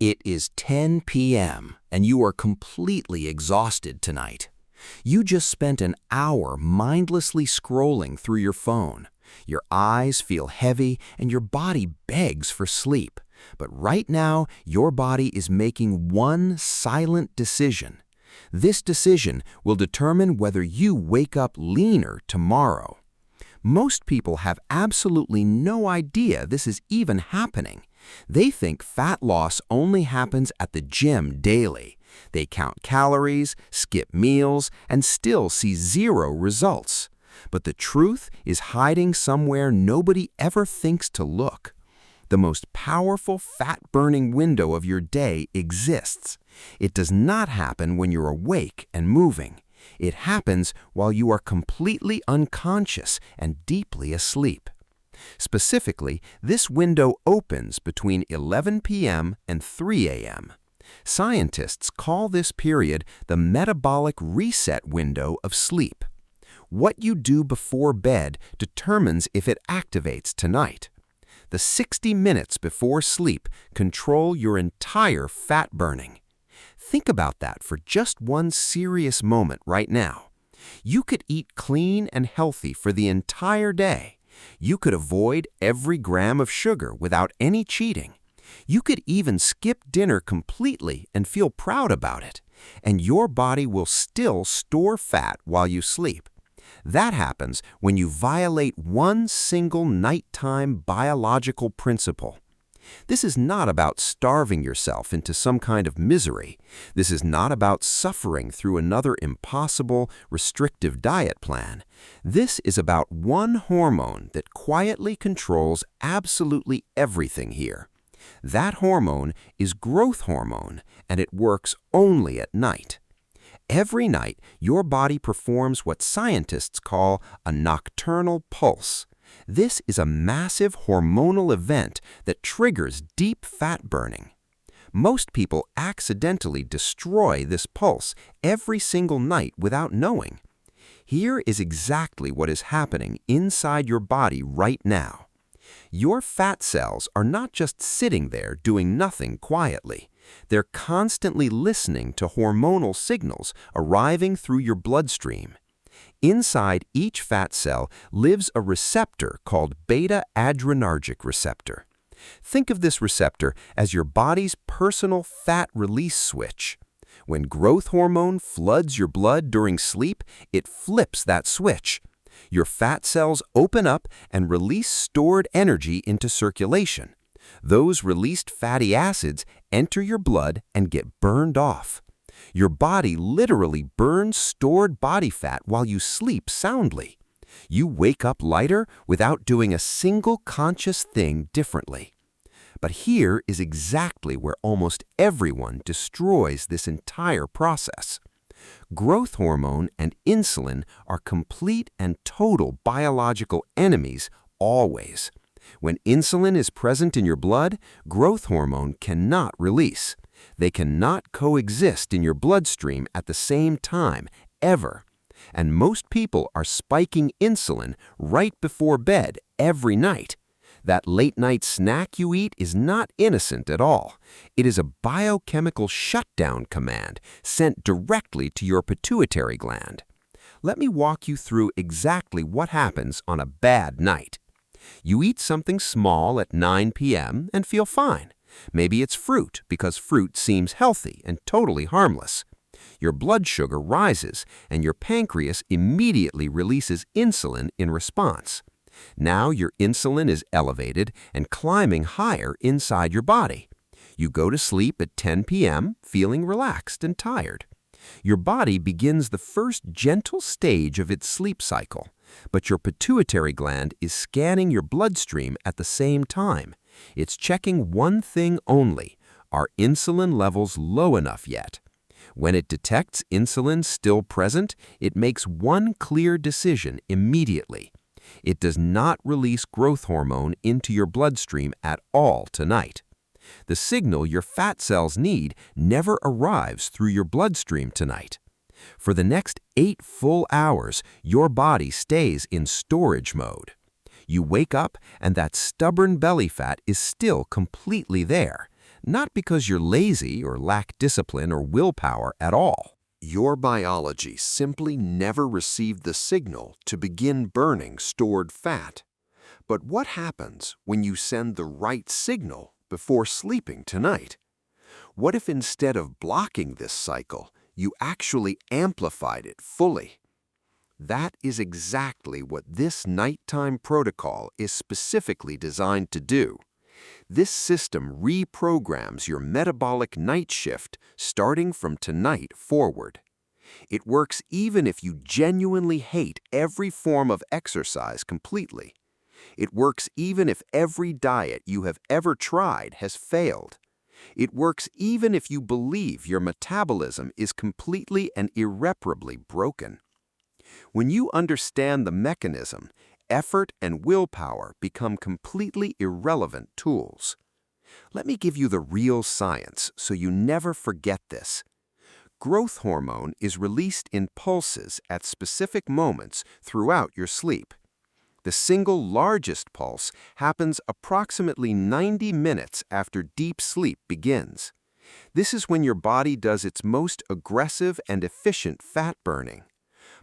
It is 10 p.m. and you are completely exhausted tonight. You just spent an hour mindlessly scrolling through your phone. Your eyes feel heavy and your body begs for sleep. But right now, your body is making one silent decision. This decision will determine whether you wake up leaner tomorrow. Most people have absolutely no idea this is even happening. They think fat loss only happens at the gym daily. They count calories, skip meals, and still see zero results. But the truth is hiding somewhere nobody ever thinks to look. The most powerful fat-burning window of your day exists. It does not happen when you're awake and moving. It happens while you are completely unconscious and deeply asleep. Specifically, this window opens between 11 p.m. and 3 a.m. Scientists call this period the metabolic reset window of sleep. What you do before bed determines if it activates tonight. The 60 minutes before sleep control your entire fat burning. Think about that for just one serious moment right now. You could eat clean and healthy for the entire day. You could avoid every gram of sugar without any cheating. You could even skip dinner completely and feel proud about it. And your body will still store fat while you sleep. That happens when you violate one single nighttime biological principle. This is not about starving yourself into some kind of misery. This is not about suffering through another impossible, restrictive diet plan. This is about one hormone that quietly controls absolutely everything here. That hormone is growth hormone, and it works only at night. Every night, your body performs what scientists call a nocturnal pulse. This is a massive hormonal event that triggers deep fat burning. Most people accidentally destroy this pulse every single night without knowing. Here is exactly what is happening inside your body right now. Your fat cells are not just sitting there doing nothing quietly. They're constantly listening to hormonal signals arriving through your bloodstream. Inside each fat cell lives a receptor called beta-adrenergic receptor. Think of this receptor as your body's personal fat release switch. When growth hormone floods your blood during sleep, it flips that switch. Your fat cells open up and release stored energy into circulation. Those released fatty acids enter your blood and get burned off. Your body literally burns stored body fat while you sleep soundly. You wake up lighter without doing a single conscious thing differently. But here is exactly where almost everyone destroys this entire process. Growth hormone and insulin are complete and total biological enemies always. When insulin is present in your blood, growth hormone cannot release. They cannot coexist in your bloodstream at the same time, ever. And most people are spiking insulin right before bed every night. That late-night snack you eat is not innocent at all. It is a biochemical shutdown command sent directly to your pituitary gland. Let me walk you through exactly what happens on a bad night. You eat something small at 9 p.m. and feel fine. Maybe it's fruit because fruit seems healthy and totally harmless. Your blood sugar rises and your pancreas immediately releases insulin in response. Now your insulin is elevated and climbing higher inside your body. You go to sleep at 10 p.m. feeling relaxed and tired. Your body begins the first gentle stage of its sleep cycle, but your pituitary gland is scanning your bloodstream at the same time. It's checking one thing only: are insulin levels low enough yet? When it detects insulin still present, it makes one clear decision immediately. It does not release growth hormone into your bloodstream at all tonight. The signal your fat cells need never arrives through your bloodstream tonight. For the next 8 full hours, your body stays in storage mode. You wake up and that stubborn belly fat is still completely there. not because you're lazy or lack discipline or willpower at all. Your biology simply never received the signal to begin burning stored fat. But what happens when you send the right signal before sleeping tonight? What if instead of blocking this cycle, you actually amplified it fully? That is exactly what this nighttime protocol is specifically designed to do. This system reprograms your metabolic night shift starting from tonight forward. It works even if you genuinely hate every form of exercise completely. It works even if every diet you have ever tried has failed. It works even if you believe your metabolism is completely and irreparably broken. When you understand the mechanism, effort and willpower become completely irrelevant tools. Let me give you the real science so you never forget this. Growth hormone is released in pulses at specific moments throughout your sleep. The single largest pulse happens approximately 90 minutes after deep sleep begins. This is when your body does its most aggressive and efficient fat burning.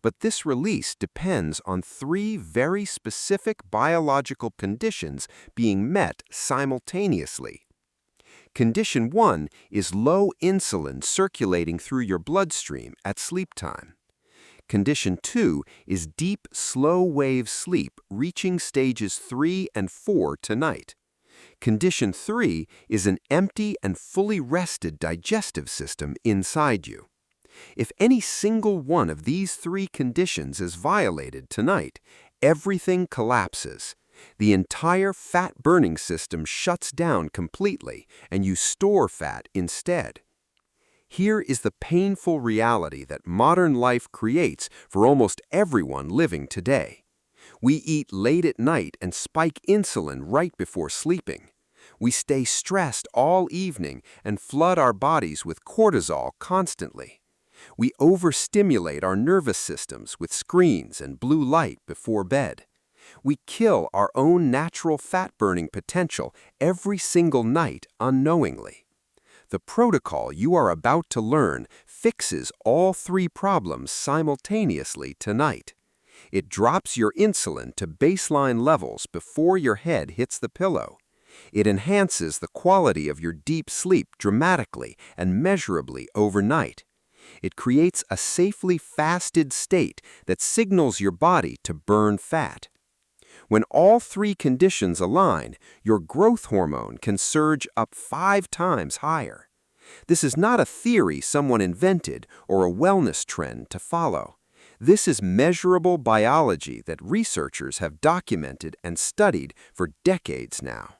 But this release depends on three very specific biological conditions being met simultaneously. Condition 1 is low insulin circulating through your bloodstream at sleep time. Condition 2 is deep, slow-wave sleep reaching stages 3 and 4 tonight. Condition 3 is an empty and fully rested digestive system inside you. If any single one of these three conditions is violated tonight, everything collapses. The entire fat-burning system shuts down completely, and you store fat instead. Here is the painful reality that modern life creates for almost everyone living today. We eat late at night and spike insulin right before sleeping. We stay stressed all evening and flood our bodies with cortisol constantly. We overstimulate our nervous systems with screens and blue light before bed. We kill our own natural fat-burning potential every single night unknowingly. The protocol you are about to learn fixes all three problems simultaneously tonight. It drops your insulin to baseline levels before your head hits the pillow. It enhances the quality of your deep sleep dramatically and measurably overnight. It creates a safely fasted state that signals your body to burn fat. When all three conditions align, your growth hormone can surge up 5 times higher. This is not a theory someone invented or a wellness trend to follow. This is measurable biology that researchers have documented and studied for decades now.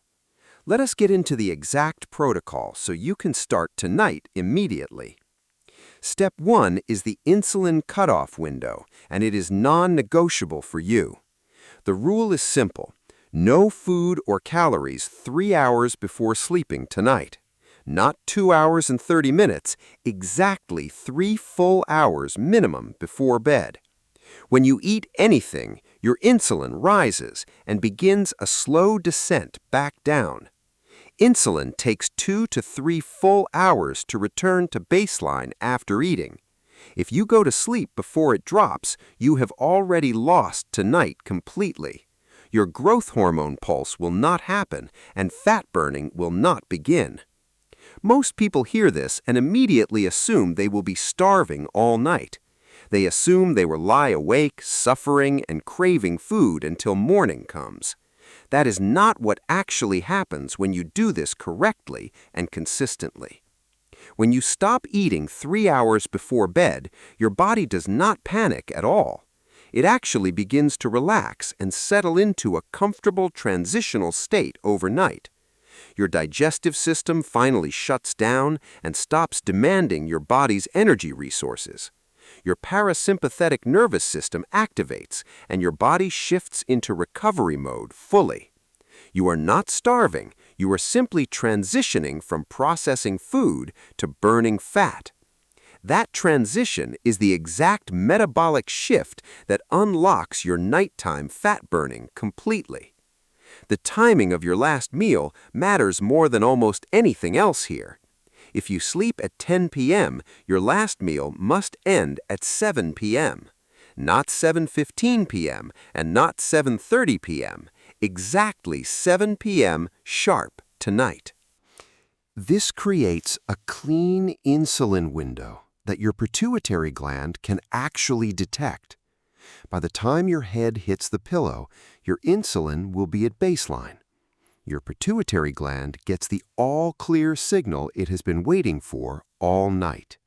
Let us get into the exact protocol so you can start tonight immediately. Step 1 is the insulin cutoff window, and it is non-negotiable for you. The rule is simple. No food or calories 3 hours before sleeping tonight. Not 2 hours and 30 minutes, exactly 3 full hours minimum before bed. When you eat anything, your insulin rises and begins a slow descent back down. Insulin takes 2 to 3 full hours to return to baseline after eating. If you go to sleep before it drops, you have already lost tonight completely. Your growth hormone pulse will not happen, and fat burning will not begin. Most people hear this and immediately assume they will be starving all night. They assume they will lie awake, suffering, and craving food until morning comes. That is not what actually happens when you do this correctly and consistently. When you stop eating 3 hours before bed, your body does not panic at all. It actually begins to relax and settle into a comfortable transitional state overnight. Your digestive system finally shuts down and stops demanding your body's energy resources. Your parasympathetic nervous system activates, and your body shifts into recovery mode fully. You are not starving, you are simply transitioning from processing food to burning fat. That transition is the exact metabolic shift that unlocks your nighttime fat burning completely. The timing of your last meal matters more than almost anything else here. If you sleep at 10 p.m., your last meal must end at 7 p.m. Not 7:15 p.m. and not 7:30 p.m. Exactly 7 p.m. sharp tonight. This creates a clean insulin window that your pituitary gland can actually detect. By the time your head hits the pillow, your insulin will be at baseline. Your pituitary gland gets the all-clear signal it has been waiting for all night.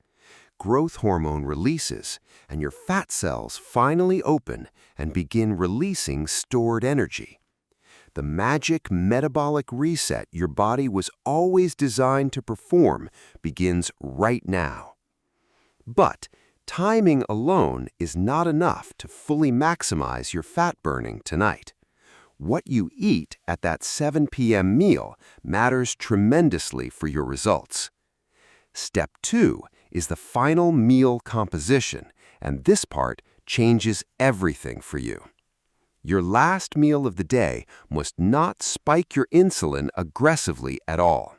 Growth hormone releases, and your fat cells finally open and begin releasing stored energy. The magic metabolic reset your body was always designed to perform begins right now. But timing alone is not enough to fully maximize your fat burning tonight. What you eat at that 7 p.m. meal matters tremendously for your results. Step 2 is the final meal composition, and this part changes everything for you. Your last meal of the day must not spike your insulin aggressively at all.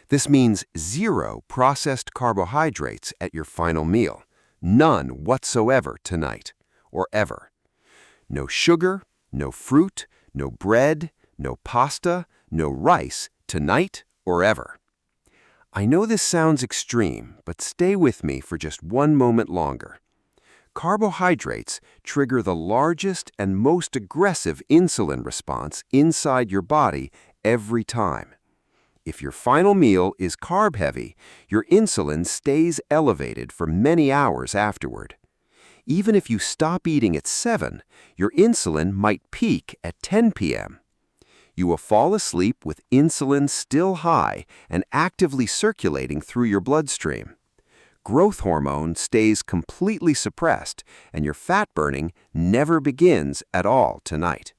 This means 0 processed carbohydrates at your final meal, none whatsoever tonight, or ever. No sugar, no fruit, no bread, no pasta, no rice, tonight or ever. I know this sounds extreme, but stay with me for just one moment longer. Carbohydrates trigger the largest and most aggressive insulin response inside your body every time. If your final meal is carb-heavy, your insulin stays elevated for many hours afterward. Even if you stop eating at 7, your insulin might peak at 10 p.m. You will fall asleep with insulin still high and actively circulating through your bloodstream. Growth hormone stays completely suppressed, and your fat burning never begins at all tonight.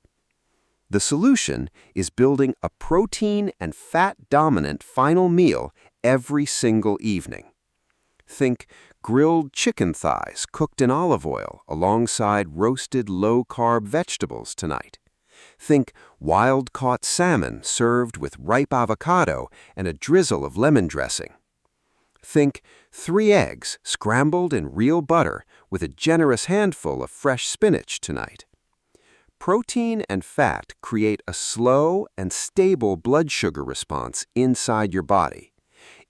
The solution is building a protein and fat-dominant final meal every single evening. Think grilled chicken thighs cooked in olive oil alongside roasted low-carb vegetables tonight. Think wild-caught salmon served with ripe avocado and a drizzle of lemon dressing. Think 3 eggs scrambled in real butter with a generous handful of fresh spinach tonight. Protein and fat create a slow and stable blood sugar response inside your body.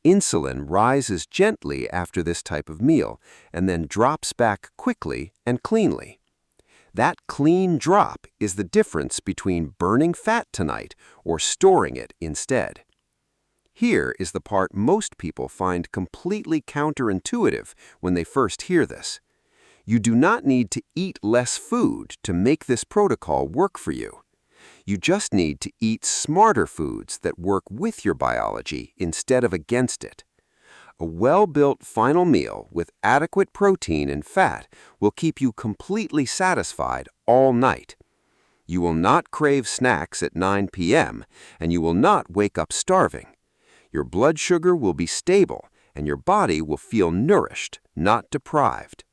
Insulin rises gently after this type of meal and then drops back quickly and cleanly. That clean drop is the difference between burning fat tonight or storing it instead. Here is the part most people find completely counterintuitive when they first hear this. You do not need to eat less food to make this protocol work for you. You just need to eat smarter foods that work with your biology instead of against it. A well-built final meal with adequate protein and fat will keep you completely satisfied all night. You will not crave snacks at 9 p.m., and you will not wake up starving. Your blood sugar will be stable, and your body will feel nourished, not deprived.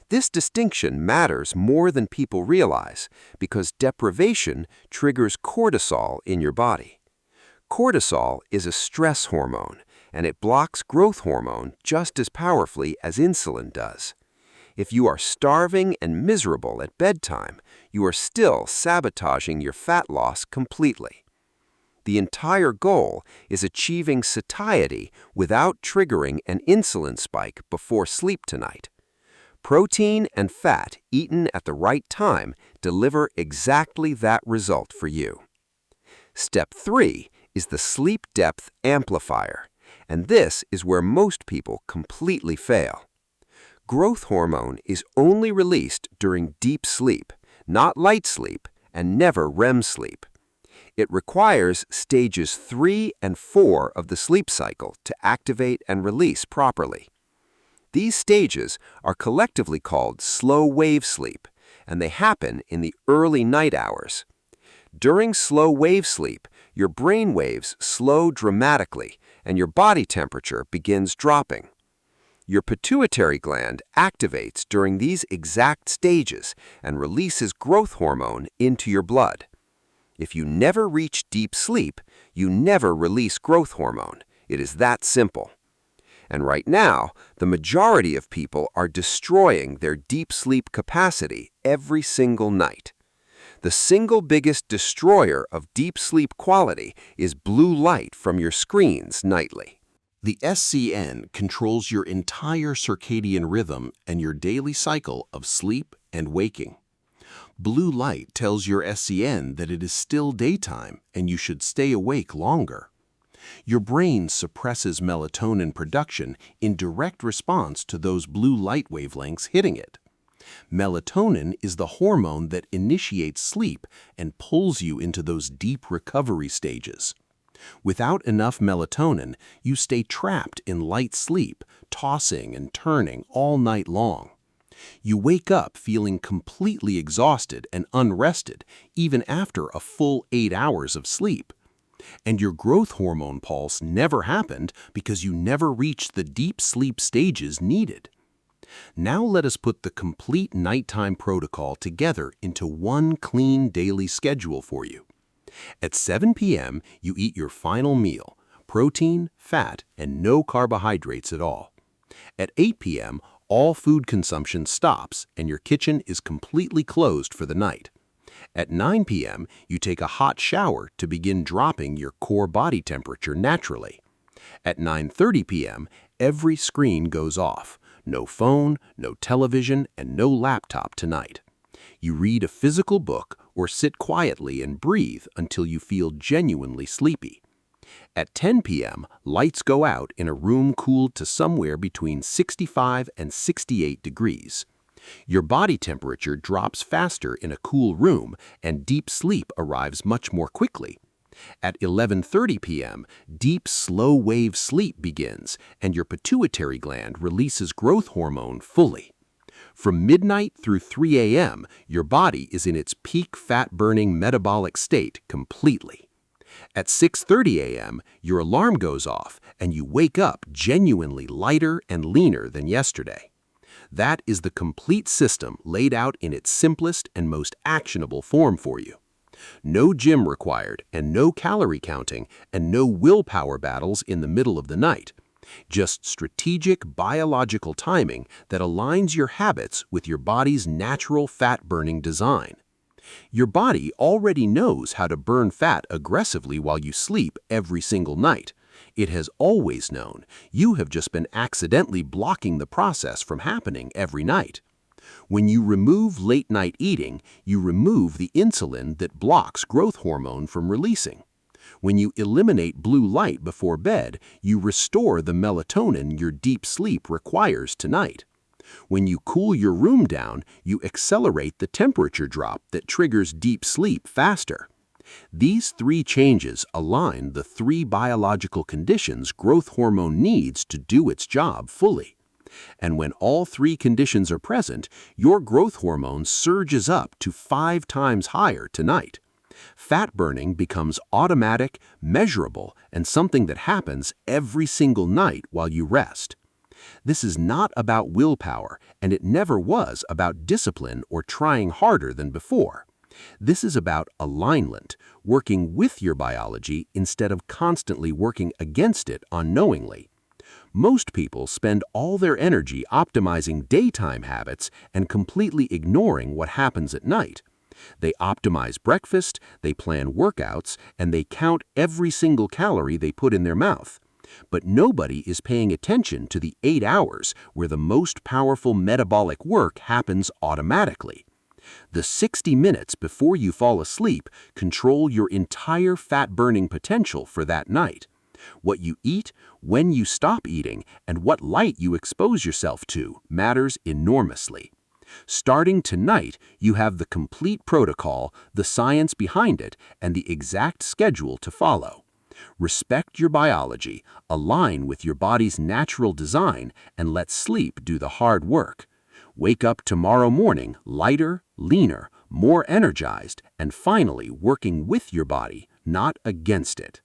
This distinction matters more than people realize because deprivation triggers cortisol in your body. Cortisol is a stress hormone, and it blocks growth hormone just as powerfully as insulin does. If you are starving and miserable at bedtime, you are still sabotaging your fat loss completely. The entire goal is achieving satiety without triggering an insulin spike before sleep tonight. Protein and fat eaten at the right time deliver exactly that result for you. Step 3 is the sleep depth amplifier, and this is where most people completely fail. Growth hormone is only released during deep sleep, not light sleep, and never REM sleep. It requires stages 3 and 4 of the sleep cycle to activate and release properly. These stages are collectively called slow-wave sleep, and they happen in the early night hours. During slow-wave sleep, your brain waves slow dramatically, and your body temperature begins dropping. Your pituitary gland activates during these exact stages and releases growth hormone into your blood. If you never reach deep sleep, you never release growth hormone. It is that simple. And right now, the majority of people are destroying their deep sleep capacity every single night. The single biggest destroyer of deep sleep quality is blue light from your screens nightly. The SCN controls your entire circadian rhythm and your daily cycle of sleep and waking. Blue light tells your SCN that it is still daytime and you should stay awake longer. Your brain suppresses melatonin production in direct response to those blue light wavelengths hitting it. Melatonin is the hormone that initiates sleep and pulls you into those deep recovery stages. Without enough melatonin, you stay trapped in light sleep, tossing and turning all night long. You wake up feeling completely exhausted and unrested even after a full 8 hours of sleep. And your growth hormone pulse never happened because you never reached the deep sleep stages needed. Now let us put the complete nighttime protocol together into one clean daily schedule for you. At 7 p.m., you eat your final meal, protein, fat, and no carbohydrates at all. At 8 p.m., all food consumption stops and your kitchen is completely closed for the night. At 9 p.m., you take a hot shower to begin dropping your core body temperature naturally. At 9:30 p.m., every screen goes off. No phone, no television, and no laptop tonight. You read a physical book or sit quietly and breathe until you feel genuinely sleepy. At 10 p.m., lights go out in a room cooled to somewhere between 65 and 68 degrees. Your body temperature drops faster in a cool room and deep sleep arrives much more quickly. At 11:30 p.m., deep slow-wave sleep begins and your pituitary gland releases growth hormone fully. From midnight through 3 a.m., your body is in its peak fat-burning metabolic state completely. At 6:30 a.m., your alarm goes off and you wake up genuinely lighter and leaner than yesterday. That is the complete system laid out in its simplest and most actionable form for you. No gym required and no calorie counting and no willpower battles in the middle of the night. Just strategic biological timing that aligns your habits with your body's natural fat-burning design. Your body already knows how to burn fat aggressively while you sleep every single night. It has always known. You have just been accidentally blocking the process from happening every night. When you remove late-night eating, you remove the insulin that blocks growth hormone from releasing. When you eliminate blue light before bed, you restore the melatonin your deep sleep requires tonight. When you cool your room down, you accelerate the temperature drop that triggers deep sleep faster. These three changes align the three biological conditions growth hormone needs to do its job fully. And when all three conditions are present, your growth hormone surges up to 5 times higher tonight. Fat burning becomes automatic, measurable, and something that happens every single night while you rest. This is not about willpower, and it never was about discipline or trying harder than before. This is about alignment, working with your biology instead of constantly working against it unknowingly. Most people spend all their energy optimizing daytime habits and completely ignoring what happens at night. They optimize breakfast, they plan workouts, and they count every single calorie they put in their mouth. But nobody is paying attention to the 8 hours where the most powerful metabolic work happens automatically. The 60 minutes before you fall asleep control your entire fat-burning potential for that night. What you eat, when you stop eating, and what light you expose yourself to matters enormously. Starting tonight, you have the complete protocol, the science behind it, and the exact schedule to follow. Respect your biology, align with your body's natural design, and let sleep do the hard work. Wake up tomorrow morning lighter, leaner, more energized, and finally working with your body, not against it.